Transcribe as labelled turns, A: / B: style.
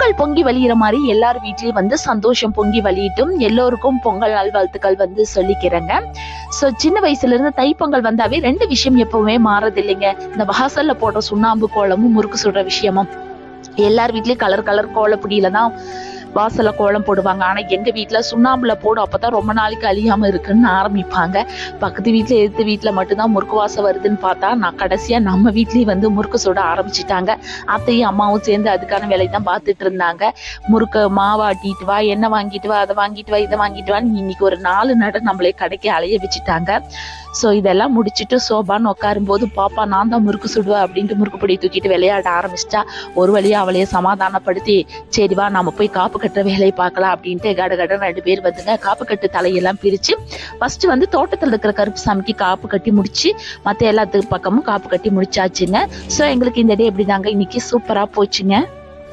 A: பொங்கல் பொங்கி வழியிற மாதிரி எல்லார் வீட்லயும் வந்து சந்தோஷம் பொங்கி வழியிட்டும் எல்லோருக்கும் பொங்கல் நல்வாழ்த்துக்கள் வந்து சொல்லிக்கிறேங்க. ஸோ சின்ன வயசுல இருந்து தைப்பொங்கல் வந்தாவே 2 விஷயம் எப்பவுமே மாறது இல்லைங்க. இந்த வாசல்ல போடுற சுண்ணாம்பு கோலமும் முறுக்கு சுடுற விஷயமும். எல்லார் வீட்லயும் கலர் கலர் கோலப்பொடியில தான் வாசல்ல கோலம் போடுவாங்க. ஆனா எங்க வீட்டுல சுண்ணாம்புல போடும், அப்பதான் ரொம்ப நாளைக்கு அழியாம இருக்குன்னு ஆரம்பிப்பாங்க. பக்கத்து வீட்டுல எதிர்த்து வீட்டுல மட்டும்தான் முறுக்கு வாசம் வருதுன்னு பார்த்தா நான் கடைசியா நம்ம வீட்லயும் வந்து முறுக்கு சுட ஆரம்பிச்சுட்டாங்க. அத்தையும் அம்மாவும் சேர்ந்து அதுக்கான வேலையை தான் பார்த்துட்டு இருந்தாங்க. முறுக்க மாவாட்டிட்டு வா, எண்ணெய் வாங்கிட்டு வா, அதை வாங்கிட்டு வா, இதை வாங்கிட்டு வான்னு இன்னைக்கு ஒரு 4 நட நம்மளே கடைக்கு அலைய வச்சுட்டாங்க. ஸோ இதெல்லாம் முடிச்சுட்டு சோபான்னு உட்காரும் போது பாப்பா நான் தான் முறுக்கு சுடுவேன் அப்படின்ட்டு முறுக்கு பொடி தூக்கிட்டு விளையாட ஆரம்பிச்சிட்டா. ஒரு வழியா அவளையே சமாதானப்படுத்தி சரி வா நம்ம போய் காப்பு கட்டுற வேலையை பார்க்கலாம் அப்படின்ட்டு கட 2 பேர் வந்துங்க காப்பு கட்டு தலையெல்லாம் பிரிச்சு ஃபர்ஸ்ட் வந்து தோட்டத்தில் இருக்கிற கருப்பு சாமிக்கு காப்பு கட்டி முடிச்சு மற்ற எல்லாத்துக்கு பக்கமும் காப்பு கட்டி முடிச்சாச்சுங்க. ஸோ எங்களுக்கு இந்த டே எப்படிதாங்க இன்னைக்கு சூப்பரா போச்சுங்க.